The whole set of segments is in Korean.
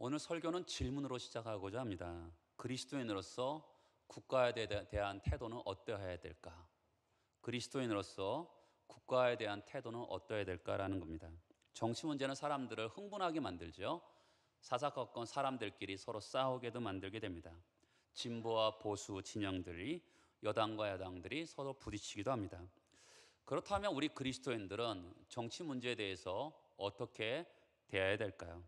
오늘 설교는 질문으로 시작하고자 합니다. 그리스도인으로서 국가에 대한 태도는 어떠해야 될까? 그리스도인으로서 국가에 대한 태도는 어떠해야 될까라는 겁니다. 정치 문제는 사람들을 흥분하게 만들죠. 사사건건 사람들끼리 서로 싸우게도 만들게 됩니다. 진보와 보수 진영들이 여당과 야당들이 서로 부딪히기도 합니다. 그렇다면 우리 그리스도인들은 정치 문제에 대해서 어떻게 대해야 될까요?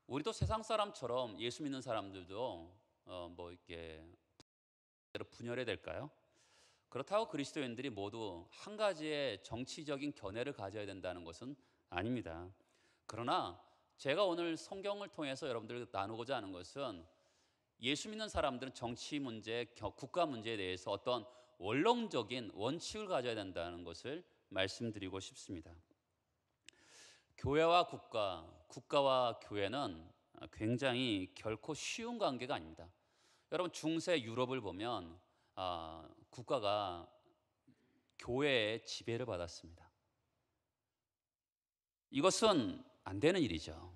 우리도 세상 사람처럼 예수 믿는 사람들도 이렇게 분열해야 될까요? 그렇다고 그리스도인들이 모두 한 가지의 정치적인 견해를 가져야 된다는 것은 아닙니다. 그러나 제가 오늘 성경을 통해서 여러분들과 나누고자 하는 것은 예수 믿는 사람들은 정치 문제, 국가 문제에 대해서 어떤 원론적인 원칙을 가져야 된다는 것을 말씀드리고 싶습니다. 교회와 국가, 국가와 교회는 굉장히 결코 쉬운 관계가 아닙니다. 여러분 중세 유럽을 보면 국가가 교회의 지배를 받았습니다. 이것은 안 되는 일이죠.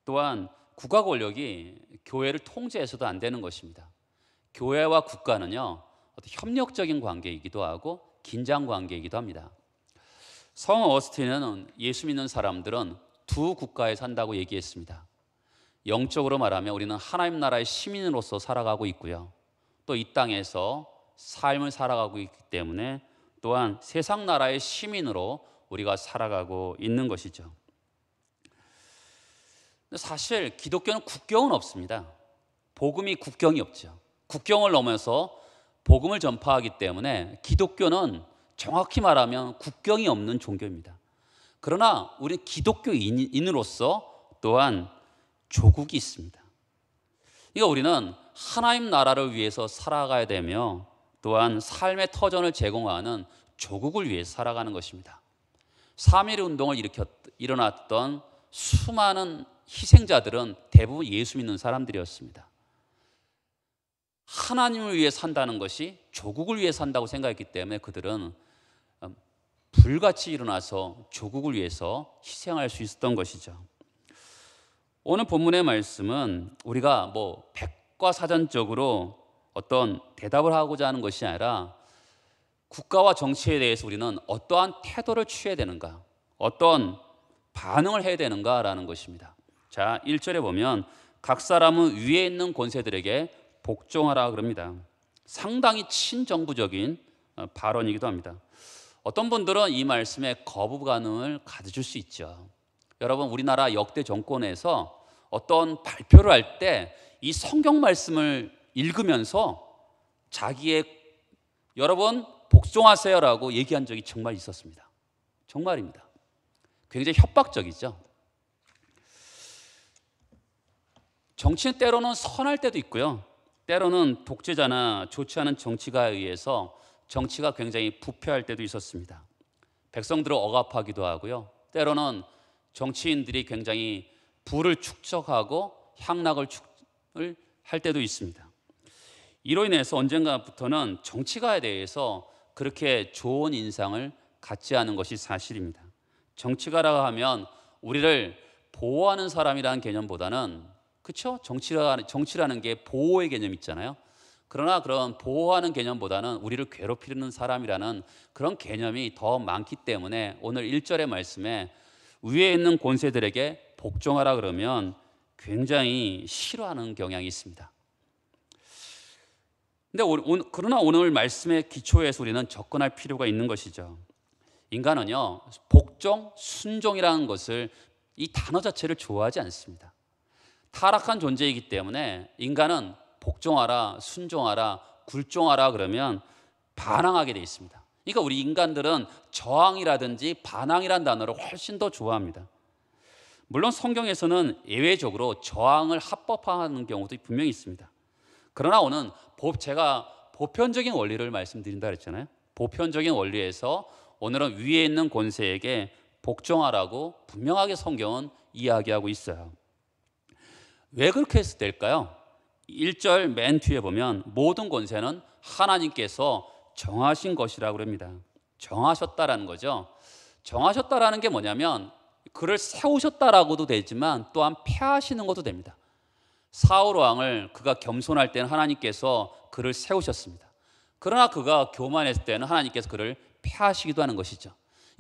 또한 국가 권력이 교회를 통제해서도 안 되는 것입니다. 교회와 국가는요, 어떤 협력적인 관계이기도 하고 긴장 관계이기도 합니다. 성 어거스틴은 예수 믿는 사람들은 두 국가에 산다고 얘기했습니다. 영적으로 말하면 우리는 하나님 나라의 시민으로서 살아가고 있고요. 또 이 땅에서 삶을 살아가고 있기 때문에 또한 세상 나라의 시민으로 우리가 살아가고 있는 것이죠. 사실 기독교는 국경은 없습니다. 복음이 국경이 없죠. 국경을 넘어서 복음을 전파하기 때문에 기독교는 정확히 말하면 국경이 없는 종교입니다. 그러나 우리는 기독교인으로서 또한 조국이 있습니다. 그러니까 우리는 하나님 나라를 위해서 살아가야 되며 또한 삶의 터전을 제공하는 조국을 위해서 살아가는 것입니다. 3.1 운동을 일어났던 수많은 희생자들은 대부분 예수 믿는 사람들이었습니다. 하나님을 위해 산다는 것이 조국을 위해 산다고 생각했기 때문에 그들은 불같이 일어나서 조국을 위해서 희생할 수 있었던 것이죠. 오늘 본문의 말씀은 우리가 백과사전적으로 어떤 대답을 하고자 하는 것이 아니라 국가와 정치에 대해서 우리는 어떠한 태도를 취해야 되는가, 어떤 반응을 해야 되는가라는 것입니다. 자, 1절에 보면 각 사람은 위에 있는 권세들에게 복종하라 그럽니다. 상당히 친정부적인 발언이기도 합니다. 어떤 분들은 이 말씀에 거부감을 가져줄 수 있죠. 여러분 우리나라 역대 정권에서 어떤 발표를 할 때 이 성경 말씀을 읽으면서 자기의 여러분 복종하세요라고 얘기한 적이 정말 있었습니다. 정말입니다. 굉장히 협박적이죠. 정치는 때로는 선할 때도 있고요. 때로는 독재자나 좋지 않은 정치가에 의해서 정치가 굉장히 부패할 때도 있었습니다. 백성들을 억압하기도 하고요. 때로는 정치인들이 굉장히 부를 축적하고 향락을 할 때도 있습니다. 이로 인해서 언젠가부터는 정치가에 대해서 그렇게 좋은 인상을 갖지 않은 것이 사실입니다. 정치가라고 하면 우리를 보호하는 사람이라는 개념보다는 그렇죠? 정치라는 게 보호의 개념이 있잖아요. 그러나 그런 보호하는 개념보다는 우리를 괴롭히는 사람이라는 그런 개념이 더 많기 때문에 오늘 1절의 말씀에 위에 있는 권세들에게 복종하라 그러면 굉장히 싫어하는 경향이 있습니다. 그러나 오늘 말씀의 기초에서 우리는 접근할 필요가 있는 것이죠. 인간은요, 복종, 순종이라는 것을 이 단어 자체를 좋아하지 않습니다. 타락한 존재이기 때문에 인간은 복종하라, 순종하라, 굴종하라 그러면 반항하게 돼 있습니다. 그러니까 우리 인간들은 저항이라든지 반항이라는 단어를 훨씬 더 좋아합니다. 물론 성경에서는 예외적으로 저항을 합법화하는 경우도 분명히 있습니다. 그러나 오늘 제가 보편적인 원리를 말씀드린다 그랬잖아요. 보편적인 원리에서 오늘은 위에 있는 권세에게 복종하라고 분명하게 성경은 이야기하고 있어요. 왜 그렇게 했을 때일까요? 1절 맨 뒤에 보면 모든 권세는 하나님께서 정하신 것이라고 합니다. 정하셨다라는 거죠. 정하셨다라는 게 뭐냐면 그를 세우셨다라고도 되지만 또한 폐하시는 것도 됩니다. 사울 왕을 그가 겸손할 때는 하나님께서 그를 세우셨습니다. 그러나 그가 교만했을 때는 하나님께서 그를 폐하시기도 하는 것이죠.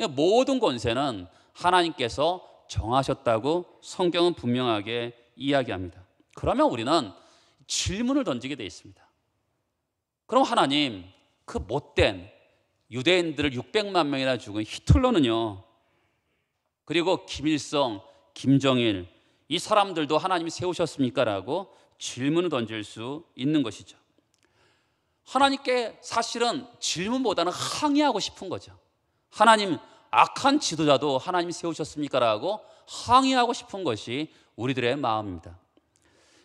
모든 권세는 하나님께서 정하셨다고 성경은 분명하게 이야기합니다. 그러면 우리는 질문을 던지게 되어 있습니다. 그럼 하나님, 그 못된 유대인들을 600만 명이나 죽은 히틀러는요, 그리고 김일성, 김정일, 이 사람들도 하나님이 세우셨습니까? 라고 질문을 던질 수 있는 것이죠. 하나님께 사실은 질문보다는 항의하고 싶은 거죠. 하나님, 악한 지도자도 하나님이 세우셨습니까? 라고 항의하고 싶은 것이 우리들의 마음입니다.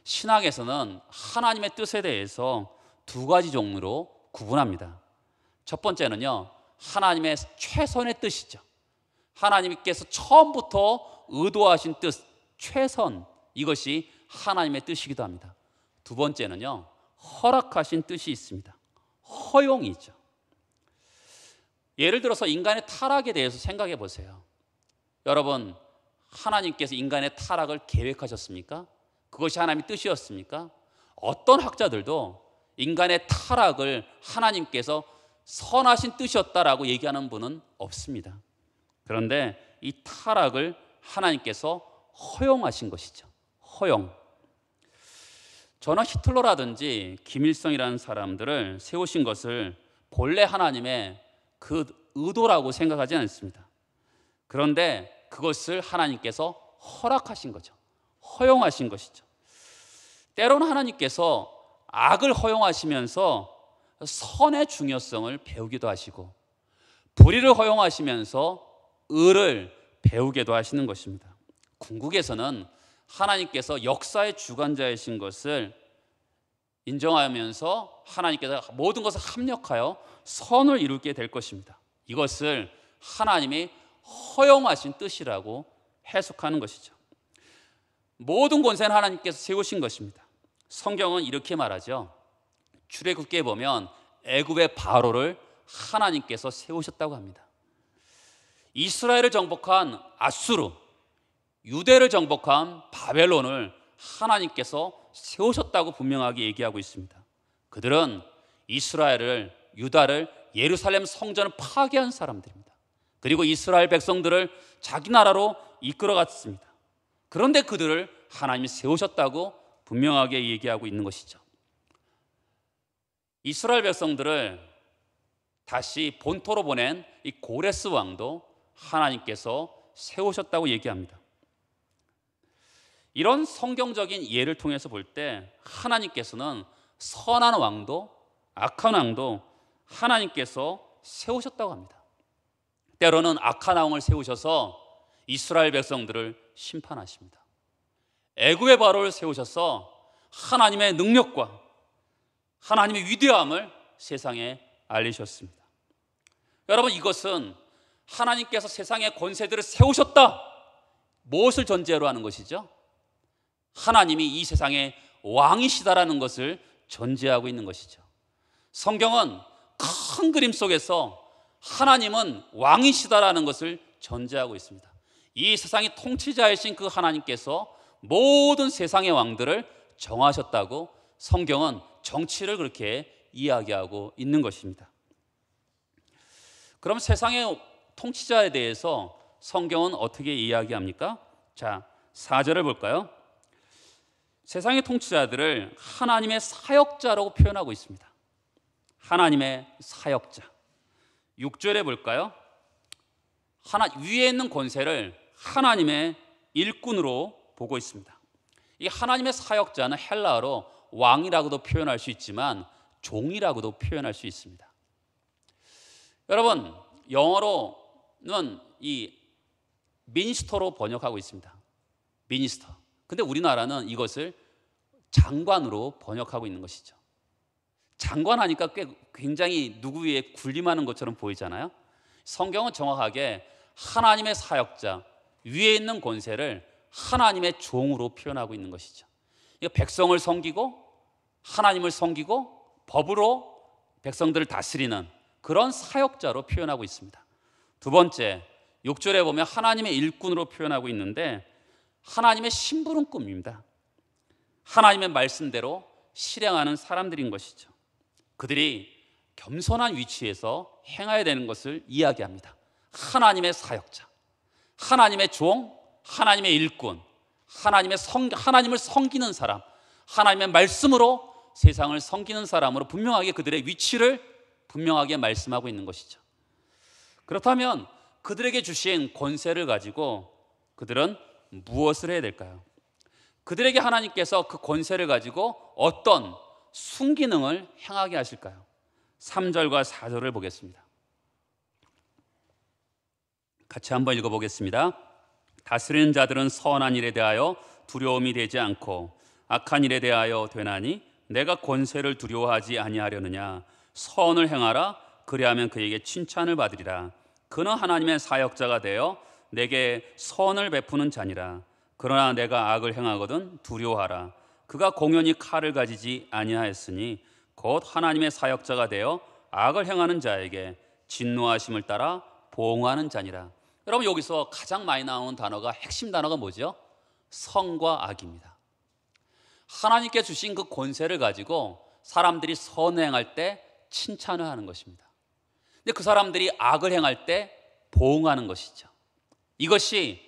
신학에서는 하나님의 뜻에 대해서 두 가지 종류로 구분합니다. 첫 번째는요, 하나님의 최선의 뜻이죠. 하나님께서 처음부터 의도하신 뜻, 최선, 이것이 하나님의 뜻이기도 합니다. 두 번째는요, 허락하신 뜻이 있습니다. 허용이죠. 예를 들어서 인간의 타락에 대해서 생각해 보세요. 여러분, 하나님께서 인간의 타락을 계획하셨습니까? 그것이 하나님의 뜻이었습니까? 어떤 학자들도 인간의 타락을 하나님께서 선하신 뜻이었다라고 얘기하는 분은 없습니다. 그런데 이 타락을 하나님께서 허용하신 것이죠. 허용. 저는 히틀러라든지 김일성이라는 사람들을 세우신 것을 본래 하나님의 그 의도라고 생각하지 않습니다. 그런데 그것을 하나님께서 허락하신 거죠. 허용하신 것이죠. 때로는 하나님께서 악을 허용하시면서 선의 중요성을 배우기도 하시고, 불의를 허용하시면서 의를 배우기도 하시는 것입니다. 궁극에서는 하나님께서 역사의 주관자이신 것을 인정하면서 하나님께서 모든 것을 합력하여 선을 이루게 될 것입니다. 이것을 하나님이 허용하신 뜻이라고 해석하는 것이죠. 모든 권세는 하나님께서 세우신 것입니다. 성경은 이렇게 말하죠. 출애굽기에 보면 애굽의 바로를 하나님께서 세우셨다고 합니다. 이스라엘을 정복한 아수르, 유대를 정복한 바벨론을 하나님께서 세우셨다고 분명하게 얘기하고 있습니다. 그들은 이스라엘을, 유다를, 예루살렘 성전을 파괴한 사람들입니다. 그리고 이스라엘 백성들을 자기 나라로 이끌어갔습니다. 그런데 그들을 하나님이 세우셨다고 분명하게 얘기하고 있는 것이죠. 이스라엘 백성들을 다시 본토로 보낸 이 고레스 왕도 하나님께서 세우셨다고 얘기합니다. 이런 성경적인 예를 통해서 볼 때 하나님께서는 선한 왕도 악한 왕도 하나님께서 세우셨다고 합니다. 때로는 악한 왕을 세우셔서 이스라엘 백성들을 심판하십니다. 애굽의 바로를 세우셔서 하나님의 능력과 하나님의 위대함을 세상에 알리셨습니다. 여러분, 이것은 하나님께서 세상의 권세들을 세우셨다, 무엇을 전제로 하는 것이죠? 하나님이 이 세상의 왕이시다라는 것을 전제하고 있는 것이죠. 성경은 큰 그림 속에서 하나님은 왕이시다라는 것을 전제하고 있습니다. 이 세상의 통치자이신 그 하나님께서 모든 세상의 왕들을 정하셨다고 성경은 정치를 그렇게 이야기하고 있는 것입니다. 그럼 세상의 통치자에 대해서 성경은 어떻게 이야기합니까? 자, 4절을 볼까요? 세상의 통치자들을 하나님의 사역자라고 표현하고 있습니다. 하나님의 사역자. 6절에 볼까요? 위에 있는 권세를 하나님의 일꾼으로 보고 있습니다. 이 하나님의 사역자는 헬라어로 왕이라고도 표현할 수 있지만 종이라고도 표현할 수 있습니다. 여러분, 영어로는 이 미니스터로 번역하고 있습니다. 미니스터. 근데 우리나라는 이것을 장관으로 번역하고 있는 것이죠. 장관 하니까 굉장히 누구 위에 군림하는 것처럼 보이잖아요. 성경은 정확하게 하나님의 사역자, 위에 있는 권세를 하나님의 종으로 표현하고 있는 것이죠. 백성을 섬기고 하나님을 섬기고 법으로 백성들을 다스리는 그런 사역자로 표현하고 있습니다. 두 번째, 6절에 보면 하나님의 일꾼으로 표현하고 있는데 하나님의 심부름꾼입니다. 하나님의 말씀대로 실행하는 사람들인 것이죠. 그들이 겸손한 위치에서 행해야 되는 것을 이야기합니다. 하나님의 사역자, 하나님의 종, 하나님의 일꾼, 하나님을 섬기는 사람, 하나님의 말씀으로 세상을 섬기는 사람으로 분명하게 그들의 위치를 분명하게 말씀하고 있는 것이죠. 그렇다면 그들에게 주신 권세를 가지고 그들은 무엇을 해야 될까요? 그들에게 하나님께서 그 권세를 가지고 어떤 순기능을 행하게 하실까요? 3절과 4절을 보겠습니다. 같이 한번 읽어보겠습니다. 다스리는 자들은 선한 일에 대하여 두려움이 되지 않고 악한 일에 대하여 되나니 내가 권세를 두려워하지 아니하려느냐. 선을 행하라. 그리하면 그에게 칭찬을 받으리라. 그는 하나님의 사역자가 되어 내게 선을 베푸는 자니라. 그러나 내가 악을 행하거든 두려워하라. 그가 공연히 칼을 가지지 아니하였으니 곧 하나님의 사역자가 되어 악을 행하는 자에게 진노하심을 따라 보응하는 자니라. 여러분, 여기서 가장 많이 나오는 단어가, 핵심 단어가 뭐죠? 선과 악입니다. 하나님께 주신 그 권세를 가지고 사람들이 선을 행할 때 칭찬을 하는 것입니다. 근데 그 사람들이 악을 행할 때 보응하는 것이죠. 이것이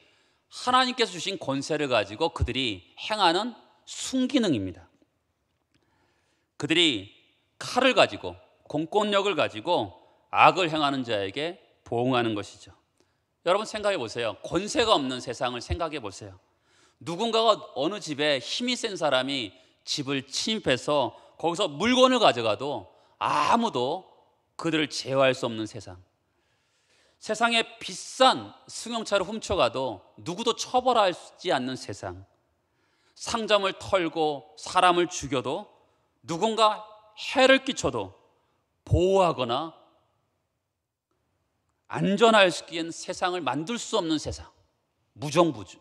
하나님께서 주신 권세를 가지고 그들이 행하는 순기능입니다. 그들이 칼을 가지고, 공권력을 가지고 악을 행하는 자에게 보응하는 것이죠. 여러분 생각해 보세요. 권세가 없는 세상을 생각해 보세요. 누군가가 어느 집에 힘이 센 사람이 집을 침입해서 거기서 물건을 가져가도 아무도 그들을 제어할 수 없는 세상. 세상에 비싼 승용차를 훔쳐가도 누구도 처벌하지 않는 세상. 상점을 털고 사람을 죽여도 누군가 해를 끼쳐도 보호하거나 안전할 수 있는 세상을 만들 수 없는 세상. 무정부죠.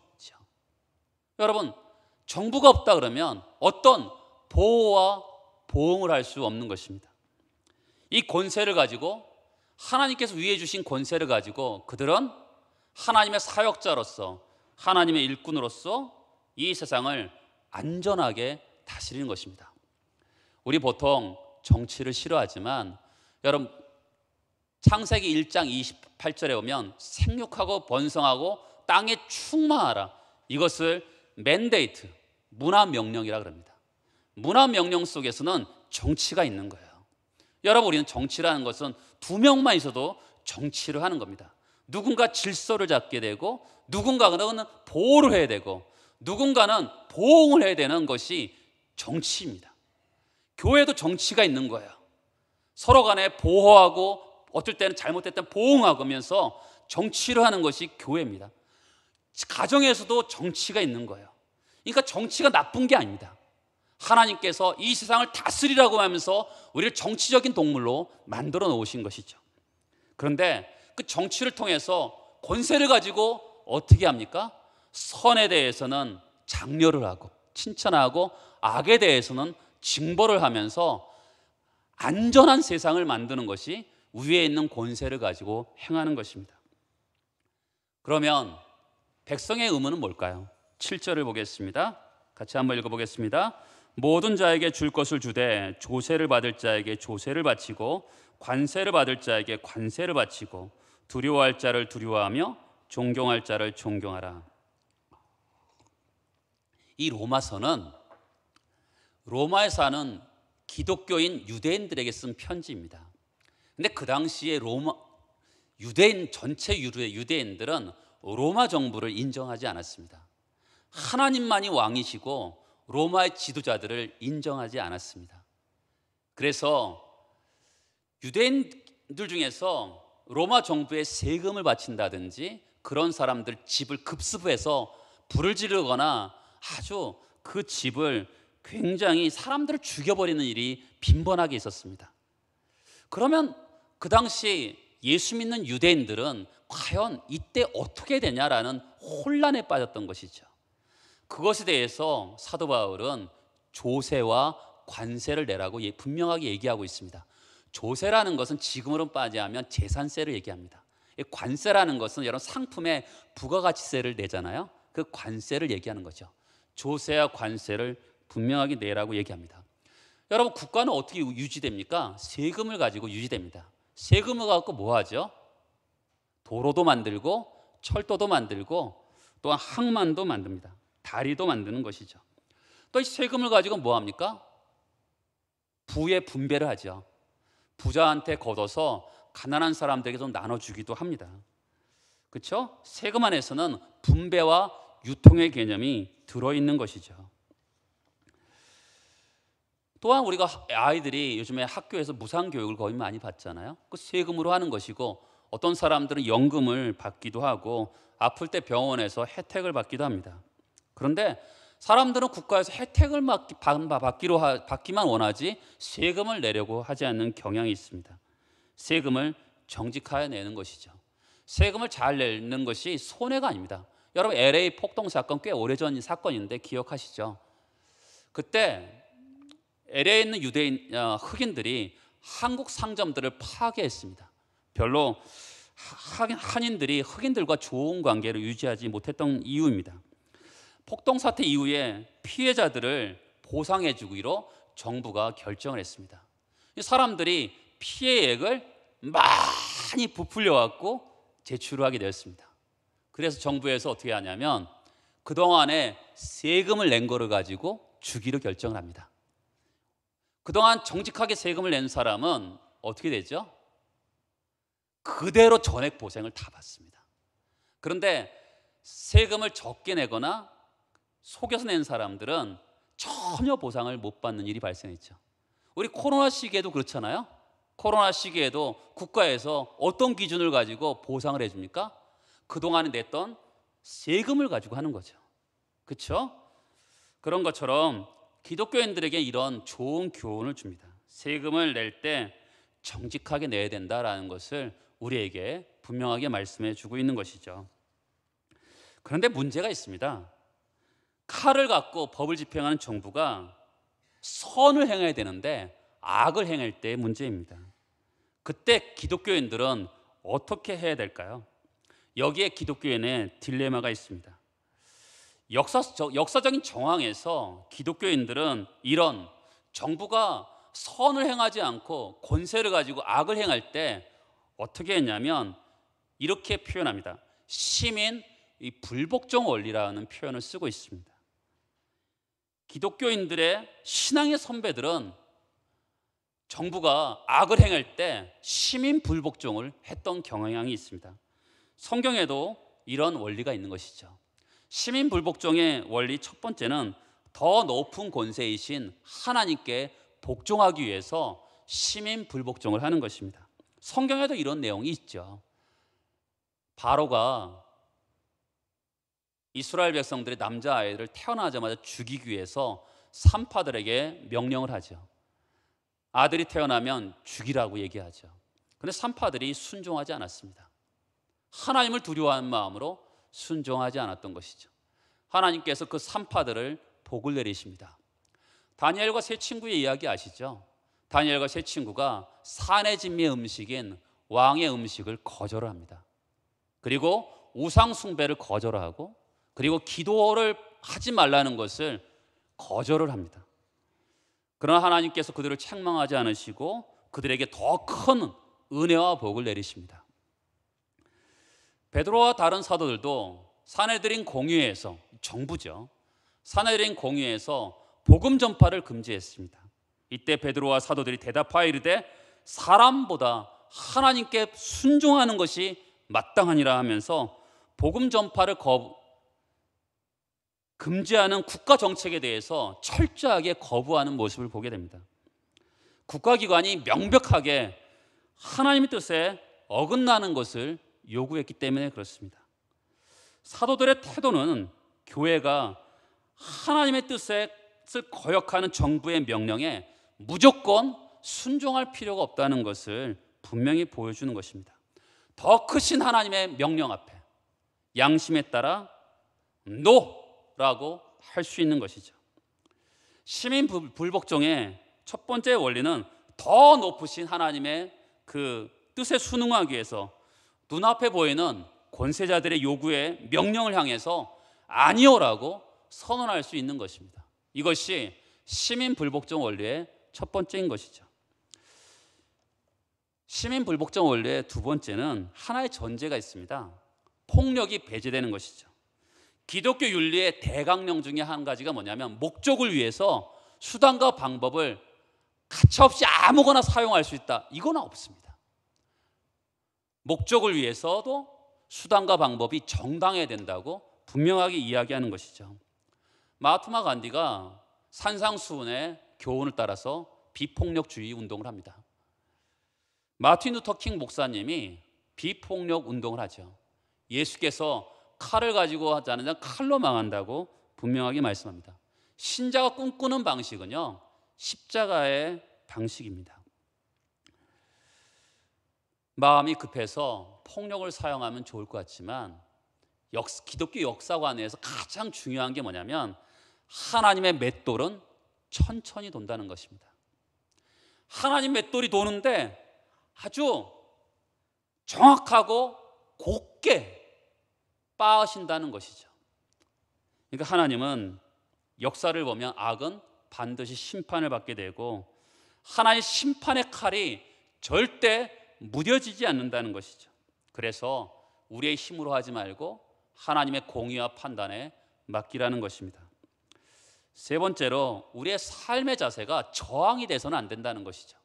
여러분, 정부가 없다 그러면 어떤 보호와 보응을 할 수 없는 것입니다. 이 권세를 가지고, 하나님께서 위해 주신 권세를 가지고 그들은 하나님의 사역자로서, 하나님의 일꾼으로서 이 세상을 안전하게 다스리는 것입니다. 우리 보통 정치를 싫어하지만 여러분, 창세기 1장 28절에 보면 생육하고 번성하고 땅에 충만하라. 이것을 맨데이트, 문화명령이라 그럽니다. 문화명령 속에서는 정치가 있는 거예요. 여러분, 우리는 정치라는 것은 두 명만 있어도 정치를 하는 겁니다. 누군가 질서를 잡게 되고, 누군가는 보호를 해야 되고, 누군가는 보응을 해야 되는 것이 정치입니다. 교회도 정치가 있는 거예요. 서로 간에 보호하고 어떨 때는 잘못될 때는 보응하고 하면서 정치를 하는 것이 교회입니다. 가정에서도 정치가 있는 거예요. 그러니까 정치가 나쁜 게 아닙니다. 하나님께서 이 세상을 다스리라고 하면서 우리를 정치적인 동물로 만들어 놓으신 것이죠. 그런데 그 정치를 통해서 권세를 가지고 어떻게 합니까? 선에 대해서는 장려를 하고 칭찬하고 악에 대해서는 징벌을 하면서 안전한 세상을 만드는 것이 위에 있는 권세를 가지고 행하는 것입니다. 그러면 백성의 의무는 뭘까요? 7절을 보겠습니다. 같이 한번 읽어보겠습니다. 모든 자에게 줄 것을 주되 조세를 받을 자에게 조세를 바치고 관세를 받을 자에게 관세를 바치고 두려워할 자를 두려워하며 존경할 자를 존경하라. 이 로마서는 로마에 사는 기독교인 유대인들에게 쓴 편지입니다. 근데 그 당시에 유대인 전체 유대인들은 로마 정부를 인정하지 않았습니다. 하나님만이 왕이시고 로마의 지도자들을 인정하지 않았습니다. 그래서 유대인들 중에서 로마 정부에 세금을 바친다든지 그런 사람들 집을 급습해서 불을 지르거나 아주 그 집을 굉장히 사람들을 죽여버리는 일이 빈번하게 있었습니다. 그러면 그 당시 예수 믿는 유대인들은 과연 이때 어떻게 되냐라는 혼란에 빠졌던 것이죠. 그것에 대해서 사도 바울은 조세와 관세를 내라고 분명하게 얘기하고 있습니다. 조세라는 것은 지금으로 빠지하면 재산세를 얘기합니다. 이 관세라는 것은 여러분 상품에 부가가치세를 내잖아요. 그 관세를 얘기하는 거죠. 조세와 관세를 분명하게 내라고 얘기합니다. 여러분 국가는 어떻게 유지됩니까? 세금을 가지고 유지됩니다. 세금을 갖고 뭐 하죠? 도로도 만들고 철도도 만들고 또한 항만도 만듭니다. 다리도 만드는 것이죠. 또 이 세금을 가지고 뭐 합니까? 부의 분배를 하죠. 부자한테 걷어서 가난한 사람들에게 좀 나눠주기도 합니다. 그렇죠? 세금 안에서는 분배와 유통의 개념이 들어있는 것이죠. 또한 우리가 아이들이 요즘에 학교에서 무상교육을 거의 많이 받잖아요. 그 세금으로 하는 것이고 어떤 사람들은 연금을 받기도 하고 아플 때 병원에서 혜택을 받기도 합니다. 그런데 사람들은 국가에서 혜택을 받기만 원하지 세금을 내려고 하지 않는 경향이 있습니다. 세금을 정직하게 내는 것이죠. 세금을 잘 내는 것이 손해가 아닙니다. 여러분 LA 폭동 사건 꽤 오래전 사건인데 기억하시죠? 그때 LA에 있는 유대인 흑인들이 한국 상점들을 파괴했습니다. 별로 한인들이 흑인들과 좋은 관계를 유지하지 못했던 이유입니다. 폭동 사태 이후에 피해자들을 보상해 주기로 정부가 결정을 했습니다. 이 사람들이 피해액을 많이 부풀려 갖고 제출을 하게 되었습니다. 그래서 정부에서 어떻게 하냐면 그동안에 세금을 낸 거를 가지고 주기로 결정을 합니다. 그동안 정직하게 세금을 낸 사람은 어떻게 되죠? 그대로 전액 보상을 다 받습니다. 그런데 세금을 적게 내거나 속여서 낸 사람들은 전혀 보상을 못 받는 일이 발생했죠. 우리 코로나 시기에도 그렇잖아요. 코로나 시기에도 국가에서 어떤 기준을 가지고 보상을 해줍니까? 그동안에 냈던 세금을 가지고 하는 거죠. 그렇죠? 그런 것처럼 기독교인들에게 이런 좋은 교훈을 줍니다. 세금을 낼 때 정직하게 내야 된다라는 것을 우리에게 분명하게 말씀해 주고 있는 것이죠. 그런데 문제가 있습니다. 칼을 갖고 법을 집행하는 정부가 선을 행해야 되는데 악을 행할 때의 문제입니다. 그때 기독교인들은 어떻게 해야 될까요? 여기에 기독교인의 딜레마가 있습니다. 역사적인 정황에서 기독교인들은 이런 정부가 선을 행하지 않고 권세를 가지고 악을 행할 때 어떻게 했냐면 이렇게 표현합니다. 시민 불복종 원리라는 표현을 쓰고 있습니다. 기독교인들의 신앙의 선배들은 정부가 악을 행할 때 시민 불복종을 했던 경향이 있습니다. 성경에도 이런 원리가 있는 것이죠. 시민 불복종의 원리 첫 번째는 더 높은 권세이신 하나님께 복종하기 위해서 시민 불복종을 하는 것입니다. 성경에도 이런 내용이 있죠. 바로가 이스라엘 백성들의 남자아이들을 태어나자마자 죽이기 위해서 산파들에게 명령을 하죠. 아들이 태어나면 죽이라고 얘기하죠. 그런데 산파들이 순종하지 않았습니다. 하나님을 두려워하는 마음으로 순종하지 않았던 것이죠. 하나님께서 그 산파들을 복을 내리십니다. 다니엘과 세 친구의 이야기 아시죠? 다니엘과 세 친구가 산의 진미의 음식인 왕의 음식을 거절을 합니다. 그리고 우상 숭배를 거절하고 그리고 기도를 하지 말라는 것을 거절을 합니다. 그러나 하나님께서 그들을 책망하지 않으시고 그들에게 더 큰 은혜와 복을 내리십니다. 베드로와 다른 사도들도 사내들인 공회에서, 정부죠, 사내들인 공회에서 복음 전파를 금지했습니다. 이때 베드로와 사도들이 대답하여 이르되 사람보다 하나님께 순종하는 것이 마땅하니라 하면서 복음 전파를 금지하는 국가 정책에 대해서 철저하게 거부하는 모습을 보게 됩니다. 국가기관이 명백하게 하나님의 뜻에 어긋나는 것을 요구했기 때문에 그렇습니다. 사도들의 태도는 교회가 하나님의 뜻을 거역하는 정부의 명령에 무조건 순종할 필요가 없다는 것을 분명히 보여주는 것입니다. 더 크신 하나님의 명령 앞에 양심에 따라 노라고 할 수 있는 것이죠. 시민 불복종의 첫 번째 원리는 더 높으신 하나님의 그 뜻에 순응하기 위해서 눈앞에 보이는 권세자들의 요구에 명령을 향해서 아니오라고 선언할 수 있는 것입니다. 이것이 시민 불복종 원리의 첫 번째인 것이죠. 시민 불복종 원리의 두 번째는 하나의 전제가 있습니다. 폭력이 배제되는 것이죠. 기독교 윤리의 대강령 중에 한 가지가 뭐냐면 목적을 위해서 수단과 방법을 가차없이 아무거나 사용할 수 있다. 이건 없습니다. 목적을 위해서도 수단과 방법이 정당해야 된다고 분명하게 이야기하는 것이죠. 마하트마 간디가 산상수훈의 교훈을 따라서 비폭력주의 운동을 합니다. 마틴 루터 킹 목사님이 비폭력 운동을 하죠. 예수께서 칼을 가지고 하지 않으면 칼로 망한다고 분명하게 말씀합니다. 신자가 꿈꾸는 방식은요, 십자가의 방식입니다. 마음이 급해서 폭력을 사용하면 좋을 것 같지만 기독교 역사관에서 가장 중요한 게 뭐냐면 하나님의 맷돌은 천천히 돈다는 것입니다. 하나님 맷돌이 도는데 아주 정확하고 곱게 빻으신다는 것이죠. 그러니까 하나님은 역사를 보면 악은 반드시 심판을 받게 되고 하나님의 심판의 칼이 절대 무뎌지지 않는다는 것이죠. 그래서 우리의 힘으로 하지 말고 하나님의 공의와 판단에 맡기라는 것입니다. 세 번째로 우리의 삶의 자세가 저항이 돼서는 안 된다는 것이죠.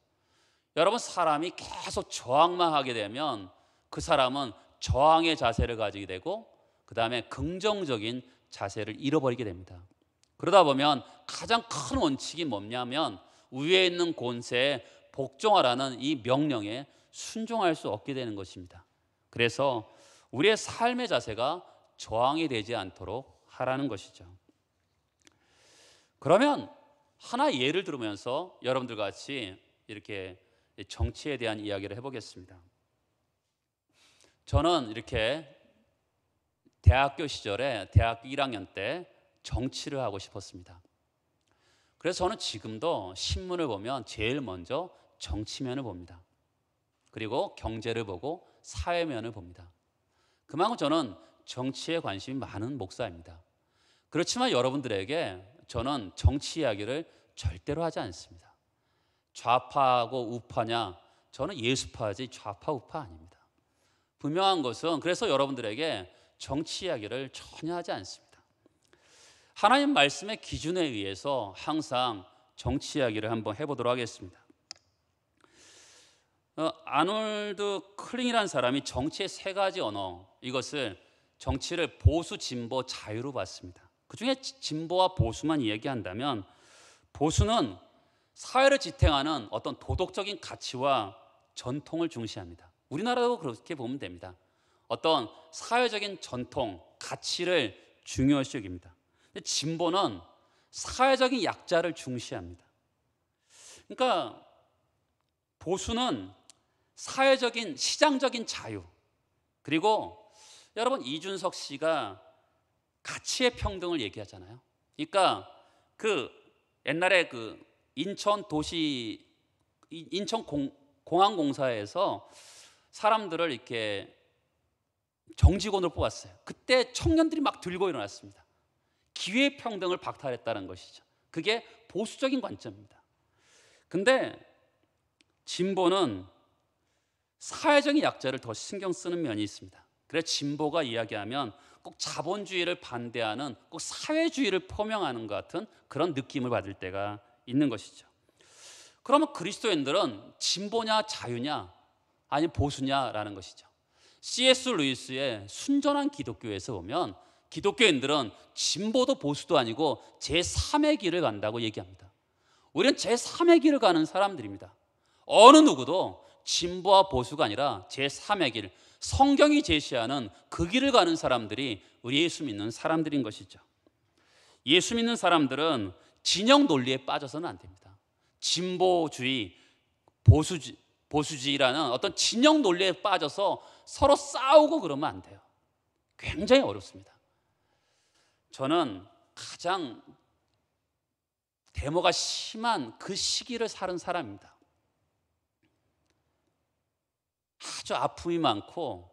여러분, 사람이 계속 저항만 하게 되면 그 사람은 저항의 자세를 가지게 되고 그 다음에 긍정적인 자세를 잃어버리게 됩니다. 그러다 보면 가장 큰 원칙이 뭐냐면 위에 있는 권세에 복종하라는 이 명령에 순종할 수 없게 되는 것입니다. 그래서 우리의 삶의 자세가 저항이 되지 않도록 하라는 것이죠. 그러면 하나 예를 들으면서 여러분들 같이 이렇게 정치에 대한 이야기를 해보겠습니다. 저는 이렇게 대학교 시절에 대학교 1학년 때 정치를 하고 싶었습니다. 그래서 저는 지금도 신문을 보면 제일 먼저 정치면을 봅니다. 그리고 경제를 보고 사회면을 봅니다. 그만큼 저는 정치에 관심이 많은 목사입니다. 그렇지만 여러분들에게 저는 정치 이야기를 절대로 하지 않습니다. 좌파하고 우파냐? 저는 예수파지 좌파 우파 아닙니다. 분명한 것은 그래서 여러분들에게 정치 이야기를 전혀 하지 않습니다. 하나님 말씀의 기준에 의해서 항상 정치 이야기를 한번 해보도록 하겠습니다. 아놀드 클링이라는 사람이 정치의 세 가지 언어, 이것을 정치를 보수, 진보, 자유로 봤습니다. 그중에 진보와 보수만 이야기한다면 보수는 사회를 지탱하는 어떤 도덕적인 가치와 전통을 중시합니다. 우리나라도 그렇게 보면 됩니다. 어떤 사회적인 전통, 가치를 중요시 여깁니다. 진보는 사회적인 약자를 중시합니다. 그러니까 보수는 사회적인 시장적인 자유, 그리고 여러분 이준석 씨가 가치의 평등을 얘기하잖아요. 그러니까 그 옛날에 그 인천공항공사에서 사람들을 이렇게 정직원으로 뽑았어요. 그때 청년들이 막 들고 일어났습니다. 기회 평등을 박탈했다는 것이죠. 그게 보수적인 관점입니다. 근데 진보는 사회적인 약자를 더 신경 쓰는 면이 있습니다. 그래서 진보가 이야기하면 꼭 자본주의를 반대하는, 꼭 사회주의를 포명하는 것 같은 그런 느낌을 받을 때가 있는 것이죠. 그러면 그리스도인들은 진보냐 자유냐 아니 보수냐라는 것이죠. C.S. 루이스의 순전한 기독교에서 보면 기독교인들은 진보도 보수도 아니고 제3의 길을 간다고 얘기합니다. 우리는 제3의 길을 가는 사람들입니다. 어느 누구도 진보와 보수가 아니라 제3의 길, 성경이 제시하는 그 길을 가는 사람들이 우리 예수 믿는 사람들인 것이죠. 예수 믿는 사람들은 진영 논리에 빠져서는 안 됩니다. 진보주의, 보수주의라는 어떤 진영 논리에 빠져서 서로 싸우고 그러면 안 돼요. 굉장히 어렵습니다. 저는 가장 데모가 심한 그 시기를 살은 사람입니다. 아주 아픔이 많고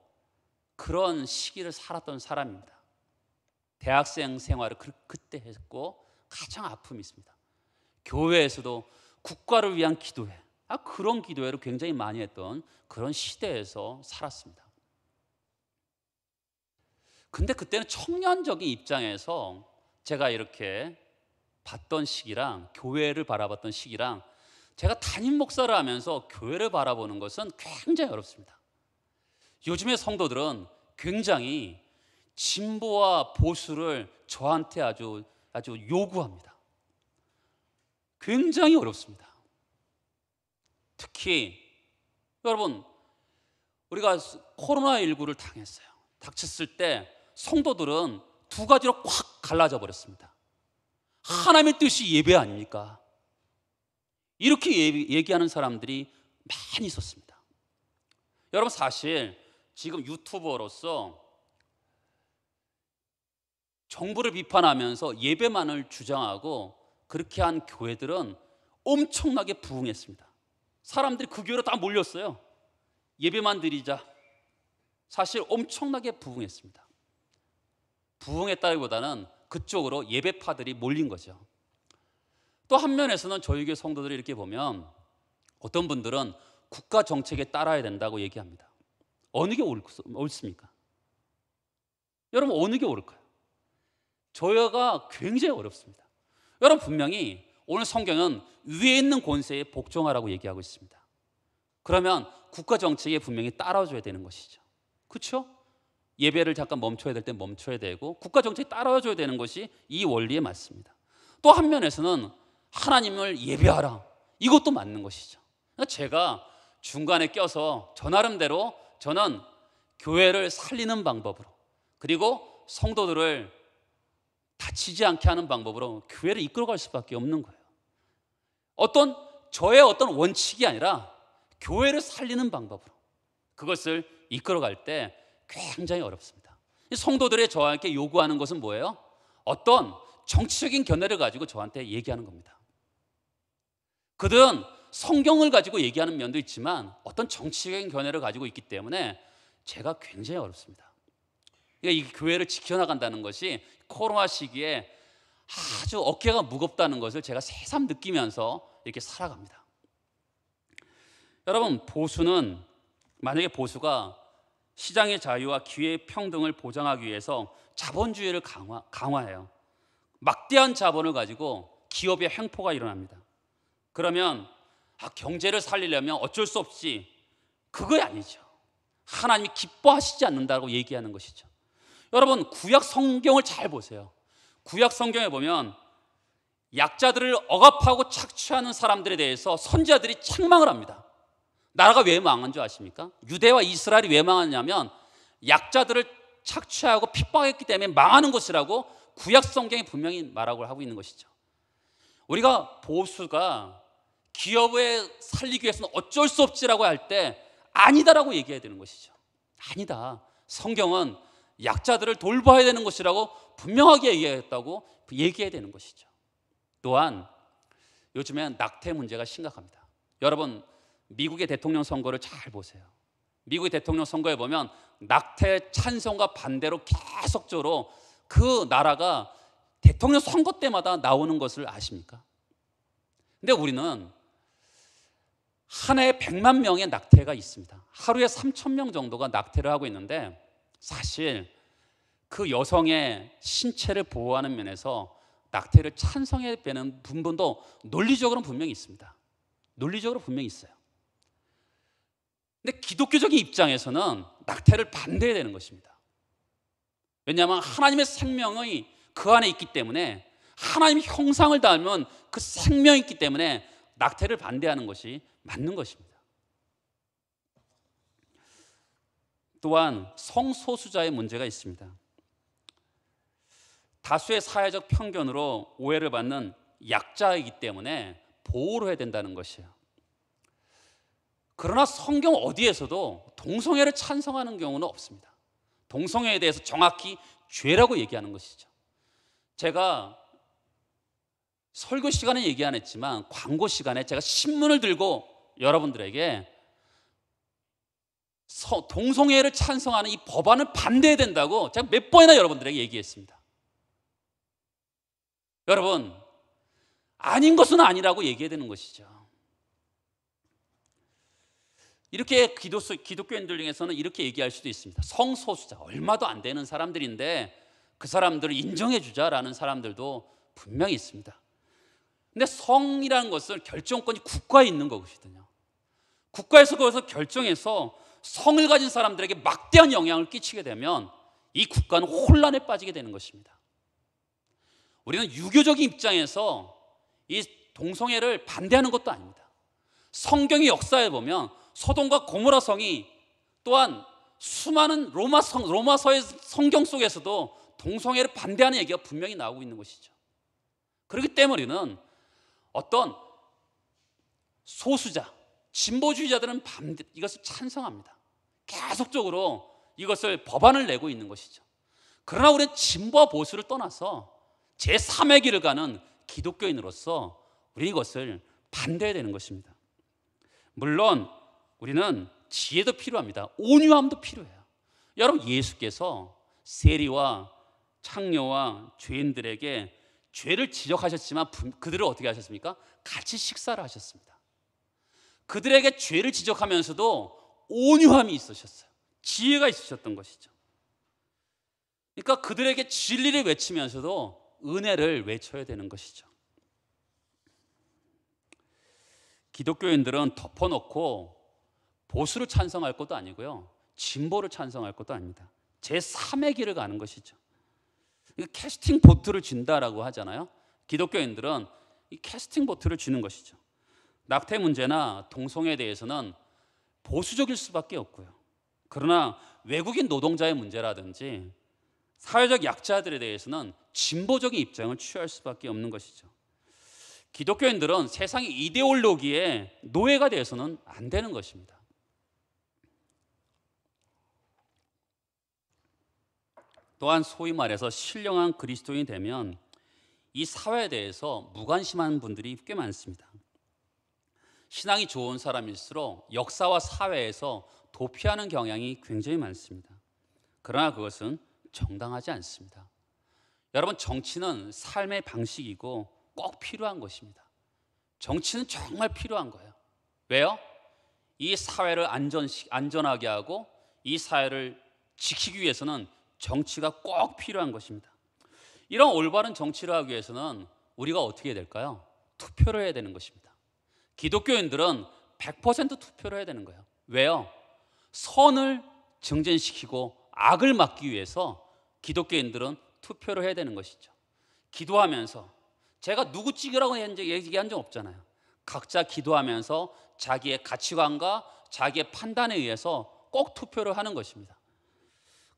그런 시기를 살았던 사람입니다. 대학생 생활을 그때 했고 가장 아픔이 있습니다. 교회에서도 국가를 위한 기도회, 그런 기도회를 굉장히 많이 했던 그런 시대에서 살았습니다. 근데 그때는 청년적인 입장에서 제가 이렇게 봤던 시기랑 교회를 바라봤던 시기랑 제가 담임 목사를 하면서 교회를 바라보는 것은 굉장히 어렵습니다. 요즘의 성도들은 굉장히 진보와 보수를 저한테 아주 요구합니다. 굉장히 어렵습니다. 특히 여러분, 우리가 코로나19를 당했어요. 닥쳤을 때 성도들은 두 가지로 확 갈라져 버렸습니다. 하나님의 뜻이 예배 아닙니까? 이렇게 얘기하는 사람들이 많이 있었습니다. 여러분, 사실 지금 유튜버로서 정부를 비판하면서 예배만을 주장하고 그렇게 한 교회들은 엄청나게 부흥했습니다. 사람들이 그 교회로 다 몰렸어요. 예배만 드리자. 사실 엄청나게 부흥했습니다. 부흥했다기보다는 그쪽으로 예배파들이 몰린 거죠. 또 한 면에서는 저희 교회 성도들이 이렇게 보면 어떤 분들은 국가 정책에 따라야 된다고 얘기합니다. 어느 게 옳습니까? 여러분, 어느 게 옳을까요? 저희가 굉장히 어렵습니다. 여러분, 분명히 오늘 성경은 위에 있는 권세에 복종하라고 얘기하고 있습니다. 그러면 국가 정책에 분명히 따라줘야 되는 것이죠. 그렇죠? 예배를 잠깐 멈춰야 될 때 멈춰야 되고 국가 정책에 따라줘야 되는 것이 이 원리에 맞습니다. 또 한 면에서는 하나님을 예배하라, 이것도 맞는 것이죠. 제가 중간에 껴서 저 나름대로 저는 교회를 살리는 방법으로, 그리고 성도들을 다치지 않게 하는 방법으로 교회를 이끌어갈 수밖에 없는 거예요. 저의 어떤 원칙이 아니라 교회를 살리는 방법으로 그것을 이끌어갈 때 굉장히 어렵습니다. 성도들의 저에게 요구하는 것은 뭐예요? 어떤 정치적인 견해를 가지고 저한테 얘기하는 겁니다. 그들은 성경을 가지고 얘기하는 면도 있지만 어떤 정치적인 견해를 가지고 있기 때문에 제가 굉장히 어렵습니다. 그러니까 이 교회를 지켜나간다는 것이 코로나 시기에 아주 어깨가 무겁다는 것을 제가 새삼 느끼면서 이렇게 살아갑니다. 여러분, 만약에 보수가 시장의 자유와 기회 평등을 보장하기 위해서 자본주의를 강화해요. 막대한 자본을 가지고 기업의 횡포가 일어납니다. 그러면 경제를 살리려면 어쩔 수 없이, 그거 아니죠. 하나님이 기뻐하시지 않는다고 얘기하는 것이죠. 여러분, 구약 성경을 잘 보세요. 구약 성경에 보면 약자들을 억압하고 착취하는 사람들에 대해서 선지자들이 책망을 합니다. 나라가 왜 망한 줄 아십니까? 유대와 이스라엘이 왜 망하냐면 약자들을 착취하고 핍박했기 때문에 망하는 것이라고 구약 성경이 분명히 말하고 하고 있는 것이죠. 우리가 보수가 기업을 살리기 위해서는 어쩔 수 없지라고 할 때 아니다라고 얘기해야 되는 것이죠. 아니다. 성경은 약자들을 돌봐야 되는 것이라고 분명하게 얘기했다고 얘기해야 되는 것이죠. 또한 요즘엔 낙태 문제가 심각합니다. 여러분, 미국의 대통령 선거를 잘 보세요. 미국의 대통령 선거에 보면 낙태 찬성과 반대로 계속적으로 그 나라가 대통령 선거 때마다 나오는 것을 아십니까? 근데 우리는 한 해에 100만 명의 낙태가 있습니다. 하루에 3,000명 정도가 낙태를 하고 있는데 사실 그 여성의 신체를 보호하는 면에서 낙태를 찬성해야 되는 부분도 논리적으로는 분명히 있습니다. 논리적으로 분명히 있어요. 근데 기독교적인 입장에서는 낙태를 반대해야 되는 것입니다. 왜냐하면 하나님의 생명이 그 안에 있기 때문에, 하나님의 형상을 닮은 그 생명이 있기 때문에 낙태를 반대하는 것이 맞는 것입니다. 또한 성소수자의 문제가 있습니다. 다수의 사회적 편견으로 오해를 받는 약자이기 때문에 보호를 해야 된다는 것이에요. 그러나 성경 어디에서도 동성애를 찬성하는 경우는 없습니다. 동성애에 대해서 정확히 죄라고 얘기하는 것이죠. 제가 설교 시간에 얘기 안 했지만 광고 시간에 제가 신문을 들고 여러분들에게 동성애를 찬성하는 이 법안을 반대해야 된다고 제가 몇 번이나 여러분들에게 얘기했습니다. 여러분, 아닌 것은 아니라고 얘기해야 되는 것이죠. 이렇게 기독교인들 중에서는 이렇게 얘기할 수도 있습니다. 성소수자, 얼마도 안 되는 사람들인데 그 사람들을 인정해 주자라는 사람들도 분명히 있습니다. 근데 성이라는 것을 결정권이 국가에 있는 것이거든요. 국가에서 그것을 결정해서 성을 가진 사람들에게 막대한 영향을 끼치게 되면 이 국가는 혼란에 빠지게 되는 것입니다. 우리는 유교적인 입장에서 이 동성애를 반대하는 것도 아닙니다. 성경의 역사에 보면 소돔과 고모라 성이 또한 수많은 로마서의 성경 속에서도 동성애를 반대하는 얘기가 분명히 나오고 있는 것이죠. 그렇기 때문에 우리는 어떤 소수자, 진보주의자들은 이것을 찬성합니다. 계속적으로 이것을 법안을 내고 있는 것이죠. 그러나 우리는 진보와 보수를 떠나서 제3의 길을 가는 기독교인으로서 우리는 이것을 반대해야 되는 것입니다. 물론 우리는 지혜도 필요합니다. 온유함도 필요해요. 여러분, 예수께서 세리와 창녀와 죄인들에게 죄를 지적하셨지만 그들을 어떻게 하셨습니까? 같이 식사를 하셨습니다. 그들에게 죄를 지적하면서도 온유함이 있으셨어요. 지혜가 있으셨던 것이죠. 그러니까 그들에게 진리를 외치면서도 은혜를 외쳐야 되는 것이죠. 기독교인들은 덮어놓고 보수를 찬성할 것도 아니고요, 진보를 찬성할 것도 아닙니다. 제3의 길을 가는 것이죠. 캐스팅 보트를 준다라고 하잖아요. 기독교인들은 이 캐스팅 보트를 주는 것이죠. 낙태 문제나 동성애에 대해서는 보수적일 수밖에 없고요. 그러나 외국인 노동자의 문제라든지 사회적 약자들에 대해서는 진보적인 입장을 취할 수밖에 없는 것이죠. 기독교인들은 세상의 이데올로기에 노예가 되어서는 안 되는 것입니다. 또한 소위 말해서 신령한 그리스도인이 되면 이 사회에 대해서 무관심한 분들이 꽤 많습니다. 신앙이 좋은 사람일수록 역사와 사회에서 도피하는 경향이 굉장히 많습니다. 그러나 그것은 정당하지 않습니다. 여러분, 정치는 삶의 방식이고 꼭 필요한 것입니다. 정치는 정말 필요한 거예요. 왜요? 이 사회를 안전하게 하고 이 사회를 지키기 위해서는 정치가 꼭 필요한 것입니다. 이런 올바른 정치를 하기 위해서는 우리가 어떻게 해야 될까요? 투표를 해야 되는 것입니다. 기독교인들은 100% 투표를 해야 되는 거예요. 왜요? 선을 증진시키고 악을 막기 위해서 기독교인들은 투표를 해야 되는 것이죠. 기도하면서, 제가 누구 찍으라고 얘기한 적 없잖아요. 각자 기도하면서 자기의 가치관과 자기의 판단에 의해서 꼭 투표를 하는 것입니다.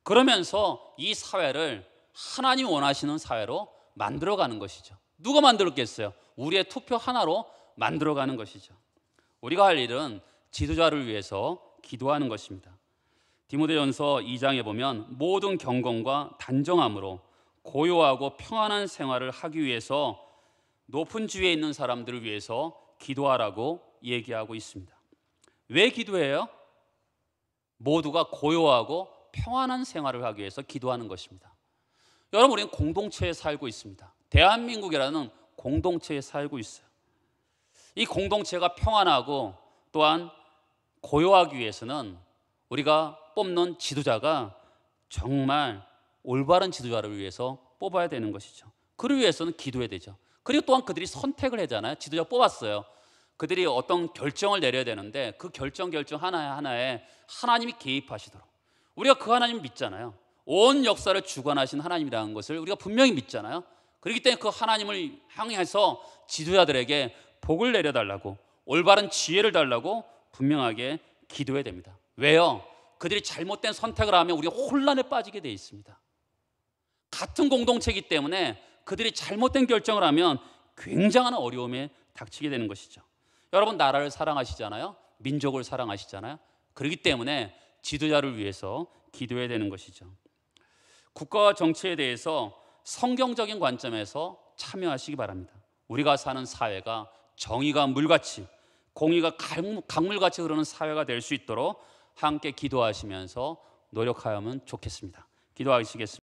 그러면서 이 사회를 하나님이 원하시는 사회로 만들어가는 것이죠. 누가 만들었겠어요? 우리의 투표 하나로 만들어가는 것이죠. 우리가 할 일은 지도자를 위해서 기도하는 것입니다. 디모데전서 2장에 보면 모든 경건과 단정함으로 고요하고 평안한 생활을 하기 위해서 높은 지위에 있는 사람들을 위해서 기도하라고 얘기하고 있습니다. 왜 기도해요? 모두가 고요하고 평안한 생활을 하기 위해서 기도하는 것입니다. 여러분, 우리는 공동체에 살고 있습니다. 대한민국이라는 공동체에 살고 있어요. 이 공동체가 평안하고 또한 고요하기 위해서는 우리가 뽑는 지도자가 정말 올바른 지도자를 위해서 뽑아야 되는 것이죠. 그를 위해서는 기도해야 되죠. 그리고 또한 그들이 선택을 하잖아요. 지도자 뽑았어요. 그들이 어떤 결정을 내려야 되는데 그 결정 하나하나에 하나님이 개입하시도록, 우리가 그 하나님을 믿잖아요. 온 역사를 주관하신 하나님이라는 것을 우리가 분명히 믿잖아요. 그렇기 때문에 그 하나님을 향해서 지도자들에게 복을 내려달라고, 올바른 지혜를 달라고 분명하게 기도해야 됩니다. 왜요? 그들이 잘못된 선택을 하면 우리가 혼란에 빠지게 돼 있습니다. 같은 공동체이기 때문에 그들이 잘못된 결정을 하면 굉장한 어려움에 닥치게 되는 것이죠. 여러분, 나라를 사랑하시잖아요. 민족을 사랑하시잖아요. 그렇기 때문에 지도자를 위해서 기도해야 되는 것이죠. 국가와 정치에 대해서 성경적인 관점에서 참여하시기 바랍니다. 우리가 사는 사회가 정의가 물같이, 공의가 강물같이 흐르는 사회가 될 수 있도록 함께 기도하시면서 노력하면 좋겠습니다. 기도하시겠습니다.